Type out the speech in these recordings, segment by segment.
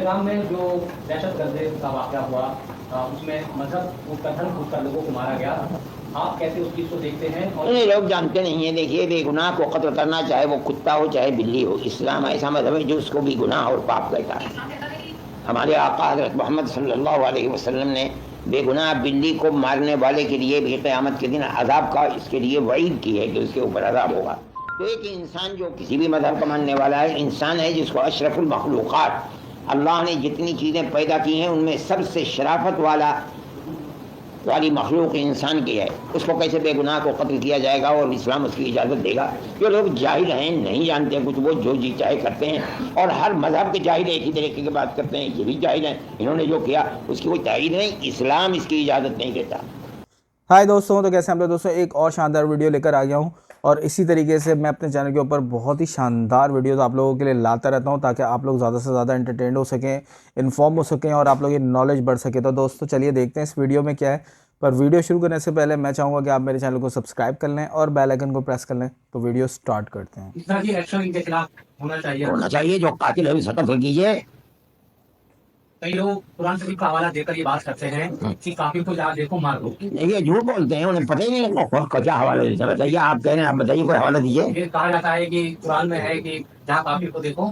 پہلگام میں جو دہشت گردی کا واقعہ ہوا اس میں مذہب کا دھرم پھوٹ کر لوگوں کو مارا گیا، آپ کیسے اس چیز کو دیکھتے ہیں؟ یہ لوگ جانتے نہیں ہیں. دیکھیے، بے گناہ کو قتل کرنا، چاہے وہ کتا ہو چاہے بلی ہو، اسلام ایسا مذہب ہے جو اس کو بھی گناہ اور پاپ کہتا ہے. ہمارے آقا حضرت محمد صلی اللہ علیہ وسلم نے بے گناہ بلی کو مارنے والے کے لیے بھی قیامت کے دن عذاب کا اس کے لیے وعید کی ہے کہ اس کے اوپر عذاب ہوگا. تو ایک انسان جو کسی بھی مذہب کا ماننے والا ہے، انسان ہے جس کو اشرف المخلوقات، اللہ نے جتنی چیزیں پیدا کی ہیں ان میں سب سے شرافت والی مخلوق انسان کی ہے. اس کو کیسے بے گناہ کو قتل کیا جائے گا اور اسلام اس کی اجازت دے گا؟ جو لوگ جاہل ہیں، نہیں جانتے کچھ، وہ جو جی چاہے کرتے ہیں. اور ہر مذہب کے جاہل ایک ہی طریقے کی بات کرتے ہیں. یہ بھی جاہل ہیں، انہوں نے جو کیا اس کی کوئی تائید نہیں، اسلام اس کی اجازت نہیں دیتا. ہائے دوستوں، تو کیسے ہیں آپ لوگ؟ دوستوں ایک اور شاندار ویڈیو لے کر آ گیا ہوں، اور اسی طریقے سے میں اپنے چینل کے اوپر بہت ہی شاندار ویڈیوز آپ لوگوں کے لیے لاتا رہتا ہوں تاکہ آپ لوگ زیادہ سے زیادہ انٹرٹینڈ ہو سکیں، انفارم ہو سکیں اور آپ لوگ کی نالج بڑھ سکے. تو دوستوں چلیے دیکھتے ہیں اس ویڈیو میں کیا ہے. پر ویڈیو شروع کرنے سے پہلے میں چاہوں گا کہ آپ میرے چینل کو سبسکرائب کر لیں اور بیل آئیکن کو پریس کر لیں. تو ویڈیو سٹارٹ کرتے ہیں. اس طرح کی ایکشن ان کے خلاف ہونا چاہیے. جو قاتل ہے اسے قتل کیجیے. کئی لوگ قرآن شریف کا حوالہ دے کر یہ بات کرتے ہیں کہ کافر کو جا دیکھو مار دو. یہ جھوٹ بولتے ہیں، انہیں پتہ ہی نہیں کیا حوالہ دیتے. بتائیے، آپ کہہ رہے ہیں، آپ بتائیے کوئی حوالہ دیجیے. یہ کہا جاتا ہے کہ قرآن میں ہے کہ جہاں کافر کو دیکھو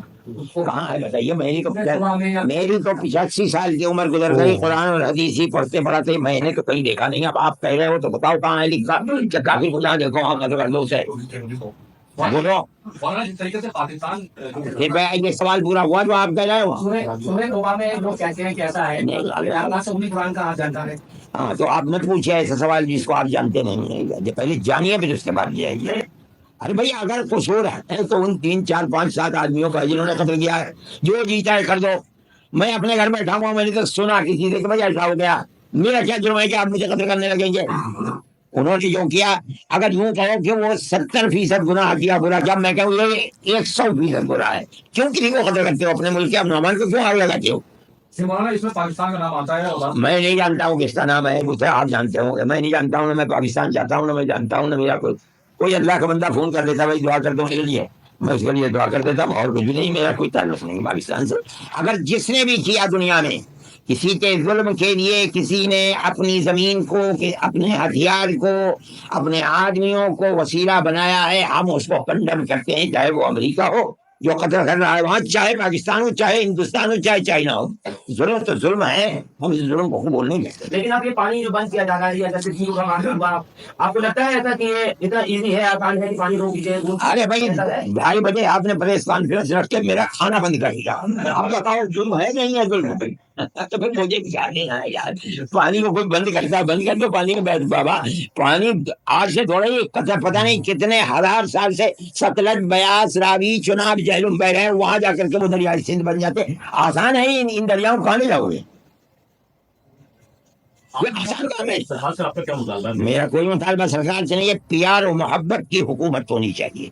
کہاں ہے بتائیے. میری تو 85 سال کی عمر گزر گئی، قرآن اور حدیث ہی پڑھتے پڑھتے میں نے تو کہیں دیکھا نہیں. اب آپ کہہ رہے ہو تو بتاؤ کہاں ہے لکھا کہ کافر کو جہاں دیکھو ہم قتل کر دو اسے. بولو جس طریقے سے پاکستان یہ سوال پورا ہوا جو آپ کہہ رہے ہو. سورہ توبہ میں لوگ کہتے ہیں کہ ایسا ہے اللہ سے انہیں قرآن کا جانتا ہے. ہاں، تو آپ مت پوچھے ایسا سوال جس کو آپ جانتے نہیں ہیں. پہلے جانیے پھر اس کے بعد جائیے. ارے بھائی، اگر قصور ہے تو ان 3 4 5 7 آدمیوں کا جنہوں نے قتل کیا ہے، جو جیتا ہے کر دو. میں اپنے گھر میں بیٹھا ہوں، میں نے تو سنا کسی سے کہ بھائی ایسا ہو گیا، میرا کیا جرم ہے کہ آپ مجھے قتل کرنے لگیں گے؟ انہوں نے جو کیا، اگر یوں کہو کہ وہ 70% گناہ کیا برا، جب میں کہوں یہ 100% برا ہے، کیوں کسی کو قتل کرتے ہو؟ اپنے ملک کے اپنے نامان کو کیوں آگ لگاتے ہو؟ اس میں پاکستان کا نام آتا ہے. میں نہیں جانتا ہوں کس کا نام ہے، مجھے آپ جانتے ہوں گے. میں نہیں جانتا ہوں، نہ میں پاکستان چاہتا ہوں، نہ میں جانتا ہوں، نہ میرا کوئی اللہ کا بندہ فون کر دیتا بھائی دعا کر دو میرے لیے، میں اس کے لیے دعا کر دیتا ہوں. اور کچھ بھی نہیں، میرا کوئی تعلق نہیں پاکستان سے. اگر جس نے بھی کیا دنیا میں کسی کے ظلم کے لیے، کسی نے اپنی زمین کو، اپنے ہتھیار کو، اپنے آدمیوں کو وسیلہ بنایا ہے، ہم اس کو کنڈم کرتے ہیں. چاہے وہ امریکہ ہو جو قتل کر رہا ہے وہاں، چاہے پاکستان ہو، چاہے ہندوستان ہو، چاہے چائنا ہو. ظلم تو ظلم ہے، ہم اس ظلم کو قبول نہیں کرتے. لیکن اب یہ پانی جو بند کیا جا رہا ہے، آپ کو لگتا ہے ایسا کہ یہ اتنا ایزی ہے آسان ہے کہ پانی روک دیجیے؟ ارے بھائی، 2:30 بجے آپ نے پریس کانفرنس رکھ کے میرا کھانا بند کر دیا. آپ بتاؤ ظلم ہے نہیں ہے ظلم؟ تو پھر مجھے کیا نہیں ہے یار. پانی کو کوئی بند کرتا ہے، بند کر دو پانی کو. بیٹھ بابا، پانی آج سے تھوڑا ہی پتہ نہیں کتنے ہزار سال سے ستلج، بیاس، راوی، چناب، جہلم بہ رہے ہیں، وہاں جا کر کے وہ دریائے سندھ بن جاتے. آسان ہے ان دریاؤں کہاں لے جاؤ گے؟ میرا کوئی مطالبہ سرکار سے نہیں ہے. پیار و محبت کی حکومت ہونی چاہیے،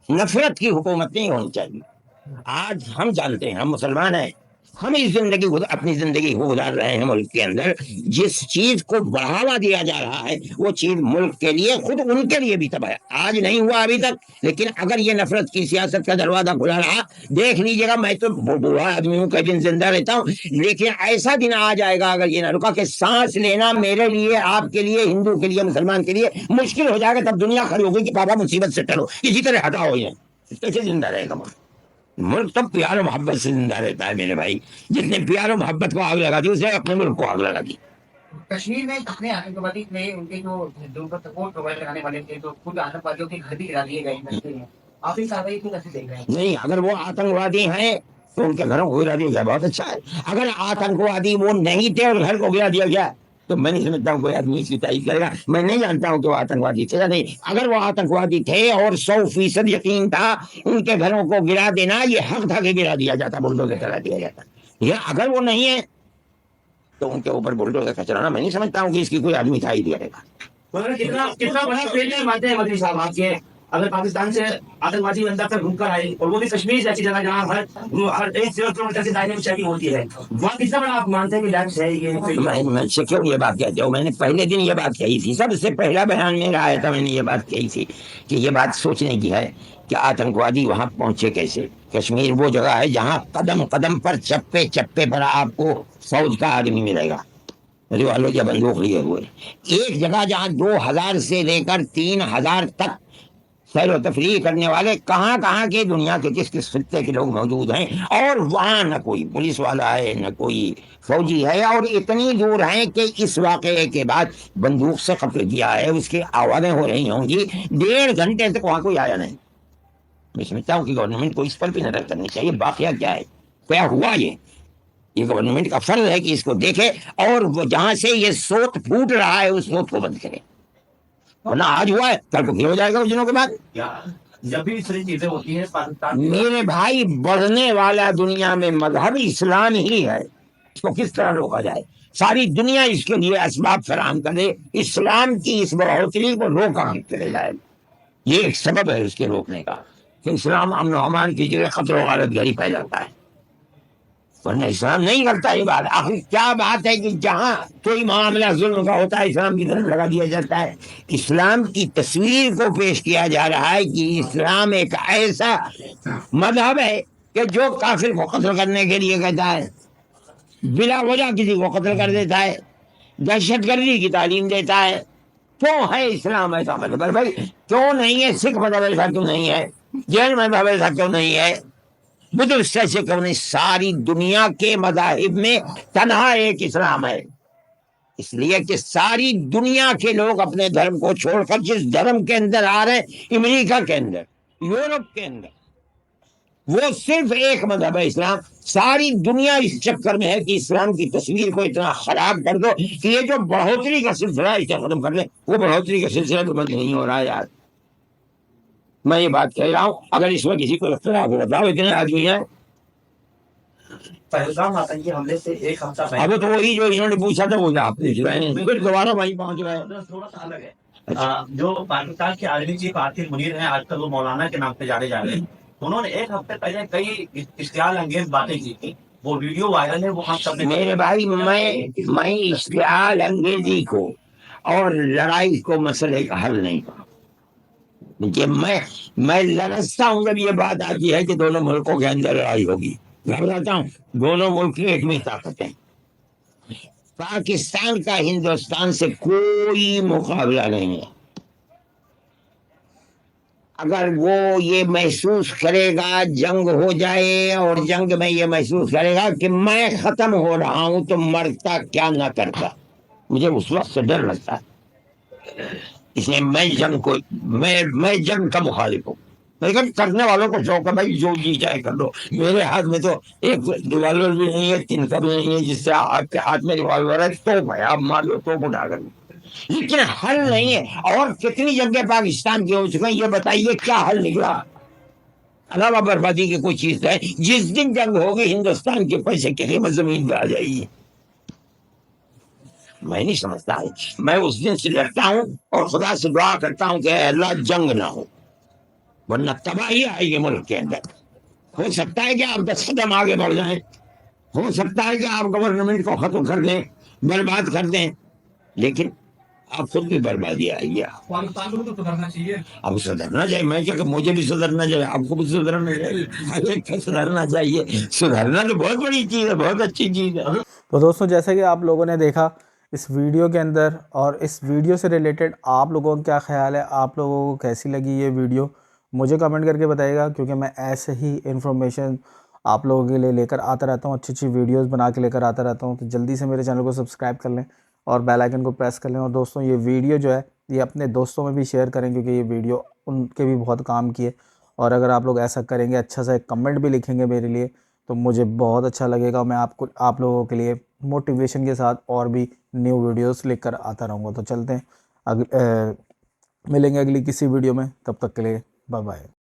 نفرت کی حکومت نہیں ہونی چاہیے. آج ہم جانتے ہیں، ہم مسلمان ہیں، ہم اس اپنی زندگی کو گزار رہے ہیں ملک کے اندر. جس چیز کو بڑھاوا دیا جا رہا ہے وہ چیز ملک کے لیے، خود ان کے لیے بھی تباہ ہے. آج نہیں ہوا ابھی تک، لیکن اگر یہ نفرت کی سیاست کا دروازہ کھلا رہا، دیکھ لیجیے گا. میں تو بوڑھا آدمی ہوں، کئی دن زندہ رہتا ہوں، لیکن ایسا دن آ جائے گا اگر یہ نہ رکا کہ سانس لینا میرے لیے، آپ کے لیے، ہندو کے لیے، مسلمان کے لیے مشکل ہو جائے گا. تب دنیا کھڑی ہوگی کہ بابا مصیبت سے ٹلو، کسی طرح ہٹاؤ. یہ کیسے زندہ رہے گا ملک؟ تو پیار و محبت سے زندہ رہتا ہے میرے بھائی. جس نے پیار و محبت کو آگ لگا دی، اس نے اپنے ملک کو آگ لگا دی. کشمیر میں اپنے آتنکوادی نے ان کے جو سپورٹ پرووائڈ کرنے والے تھے تو خود آتنکوادیوں کے گھر بھی گرا دیے گئے. آپ اس کارروائی کو کیسے دیکھ رہے ہیں؟ نہیں، اگر وہ آتنکوادی ہیں تو ان کے گھروں کو گرا دیا گیا، بہت اچھا ہے. اگر آتنکوادی وہ نہیں تھے اور گھر کو گرا دیا گیا تو میں نہیں سمجھتا ہوں کوئی آدمی اس کی تعریف کرے گا. میں نہیں جانتا ہوں کہ وہ آتنکوادی تھے یا نہیں. اگر وہ آتنکوادی تھے اور 100% یقین تھا ان کے گھروں کو گرا دینا، یہ حق تھا کہ گرا دیا جاتا، بلڈوزر کرا دیا جاتا. یہ اگر وہ نہیں ہے تو ان کے اوپر بلڈوزر کچرانا میں نہیں سمجھتا ہوں کہ اس کی کوئی آدمی تھا ہی دیا گا. کتنا بڑا فیلئر مانتے ہیں مدنی صاحب آپ کے؟ اگر پاکستان سے آتنکوادی اندر تک گھوم کر آئے، اور وہ بھی کشمیر جیسی جگہ جہاں ہر 1 کلومیٹر کے دائرے میں چیکنگ ہوتی ہے، وہاں کتنا بڑا آپ مانتے ہیں کہ ڈیکس ہے یہ؟ میں سے کیوں یہ بات کہتے ہو؟ میں نے پہلے دن یہ بات کہی تھی، سب سے پہلا بیان میرا آیا تھا، میں نے یہ بات کہی تھی کہ یہ بات سوچنے کی ہے کہ آتنکوادی وہاں پہنچے کیسے. کشمیر وہ جگہ ہے جہاں قدم قدم پر چپے چپے پر آپ کو فوج کا آدمی ملے گا والوں یا بندوق لیے ہوئے. ایک جگہ جہاں 2000 سے لے کر 3000 تک سیر و تفریح کرنے والے کہاں کہاں کے دنیا کے کس کس خطے کے لوگ موجود ہیں, اور وہاں نہ کوئی پولیس والا ہے نہ کوئی فوجی ہے, اور اتنی دور ہیں کہ اس واقعے کے بعد بندوق سے قتل کیا ہے, اس کی آوازیں ہو رہی ہوں گی, 1.5 گھنٹے تک وہاں کوئی آیا نہیں. میں سمجھتا ہوں کہ گورنمنٹ کو اس پر بھی نظر کرنی چاہیے, واقعہ کیا ہے, کیا ہوا. یہ گورنمنٹ کا فرض ہے کہ اس کو دیکھے, اور وہ جہاں سے یہ سوت پھوٹ رہا ہے اس سوت کو بند کرے, ورنہ آج ہوا ہے کل کو پھر ہو جائے گا کچھ دنوں کے بعد. جب بھی اس طرح چیزیں ہوتی ہیں پاکستان میرے بھائی, بڑھنے والا دنیا میں مذہب اسلام ہی ہے, اس کو کس طرح روکا جائے. ساری دنیا اس کے لیے اسباب فراہم کرے, اسلام کی اس بڑھوتری کو روکا چلے جائے. یہ ایک سبب ہے اس کے روکنے کا کہ اسلام امن و امان کی جگہ خطر و غارت گری پھیلاتا ہے, ورنہ اسلام نہیں کرتا. یہ بات آخر کیا بات ہے کہ جہاں کوئی معاملہ ظلم کا ہوتا ہے اسلام کی طرف لگا دیا جاتا ہے. اسلام کی تصویر کو پیش کیا جا رہا ہے کہ اسلام ایک ایسا مذہب ہے کہ جو کافر کو قتل کرنے کے لیے کہتا ہے, بلا وجہ کسی کو قتل کر دیتا ہے, دہشت گردی کی تعلیم دیتا ہے. کیوں ہے اسلام ایسا مذہب؟ بھائی کیوں نہیں ہے سکھ مذہب ایسا کیوں نہیں ہے, جین مذہب ایسا کیوں نہیں ہے, بدھ سے کیوں نہیں؟ ساری دنیا کے مذاہب میں تنہا ایک اسلام ہے. اس لیے کہ ساری دنیا کے لوگ اپنے دھرم کو چھوڑ کر جس دھرم کے اندر آ رہے ہیں, امریکہ کے اندر, یورپ کے اندر, وہ صرف ایک مذہب ہے اسلام. ساری دنیا اس چکر میں ہے کہ اسلام کی تصویر کو اتنا خراب کر دو کہ یہ جو بڑھوتری کا سلسلہ ہے اسے ختم کر دیں. وہ بڑھوتری کا سلسلہ تو بند نہیں ہو رہا ہے یار. میں یہ بات کہہ رہا ہوں, اگر اس میں کسی کو اختلاف ہو بتاؤ, اتنے آدمی ہیں. پہلگام آتنکی حملے سے ایک ہفتہ اب تو وہی جو انہوں نے پوچھا تھا وہ آپ پوچھ رہے ہیں, پھر دوبارہ وہیں پہنچ رہے ہیں. تھوڑا سا الگ ہے. جو پاکستان کے عالمی چیف عاطف منیر ہیں, آج کل وہ مولانا کے نام پہ جانے جا رہے ہیں, انہوں نے ایک ہفتے پہلے کئی اشتعال انگیز باتیں کی تھی. وہ ویڈیو وائرل ہے, وہ ہم سب نے. میرے بھائی میں اشتعال انگیزی کو اور لڑائی کو مسئلے کا حل نہیں کروں. میں لرزتا ہوں جب یہ بات آتی ہے کہ دونوں ملکوں کے اندر لڑائی ہوگی. گھبراتا ہوں. دونوں ملک کی ایک میں طاقت ہے. پاکستان کا ہندوستان سے کوئی مقابلہ نہیں ہے. اگر وہ یہ محسوس کرے گا جنگ ہو جائے, اور جنگ میں یہ محسوس کرے گا کہ میں ختم ہو رہا ہوں, تو مرتا کیا نہ کرتا. مجھے اس وقت سے ڈر لگتا ہے. اس لیے میں جنگ کا مخالف ہوں. لیکن کرنے والوں کو شوق ہے بھائی, جو جی چاہے کر لو. میرے ہاتھ میں تو ایک ریوالور بھی نہیں ہے, 3 بھی نہیں ہے جس سے آپ کے ہاتھ میں ریوالور ہے تو آپ مار لو, تو اٹھا کر. لیکن حل نہیں ہے. اور کتنی جنگیں پاکستان کی ہو چکے ہیں, یہ بتائیے کیا حل نکلا علاوہ بربادی کی کوئی چیز ہے. جس دن جنگ ہوگی ہندوستان کے پیسے کی قیمت زمین پہ آ جائے گی. میں نہیں سمجھتا ہے. میں اس دن سے ڈرتا ہوں اور خدا سے دعا کرتا ہوں کہ اے اللہ جنگ نہ ہو, ورنہ تباہی آئے گی ملک کے اندر. ہو سکتا ہے کہ آپ 10 قدم آگے بڑھ جائیں, ہو سکتا ہے کہ آپ گورنمنٹ کو ختم کر دیں, برباد کر دیں, لیکن آپ خود بھی بربادی آئے گی. پاکستان کو تو سدھرنا چاہیے. اب سدھرنا چاہیے. میں کیا کہ مجھے بھی سدھرنا چاہیے, آپ کو بھی سدھرنا چاہیے. سدھرنا چاہیے. سدھرنا تو بہت بڑی چیز ہے, بہت اچھی چیز ہے. تو دوستوں, جیسا کہ آپ لوگوں نے دیکھا اس ویڈیو کے اندر, اور اس ویڈیو سے ریلیٹڈ آپ لوگوں کا کیا خیال ہے, آپ لوگوں کو کیسی لگی یہ ویڈیو, مجھے کمنٹ کر کے بتائیے گا. کیونکہ میں ایسے ہی انفارمیشن آپ لوگوں کے لیے لے کر آتا رہتا ہوں, اچھی اچھی ویڈیوز بنا کے لے کر آتا رہتا ہوں. تو جلدی سے میرے چینل کو سبسکرائب کر لیں اور بیل آئیکن کو پریس کر لیں. اور دوستوں, یہ ویڈیو جو ہے یہ اپنے دوستوں میں بھی شیئر کریں, کیونکہ یہ ویڈیو ان کے بھی بہت کام کی ہے. اور اگر آپ لوگ ایسا کریں گے, اچھا سا ایک کمنٹ بھی لکھیں گے میرے لیے, تو مجھے بہت اچھا لگے گا. میں آپ لوگوں کے لیے موٹیویشن کے ساتھ اور بھی نیو ویڈیوز لے کر آتا رہوں گا. تو چلتے ہیں, ملیں گے اگلی کسی ویڈیو میں. تب تک کے لیے بائے بائے.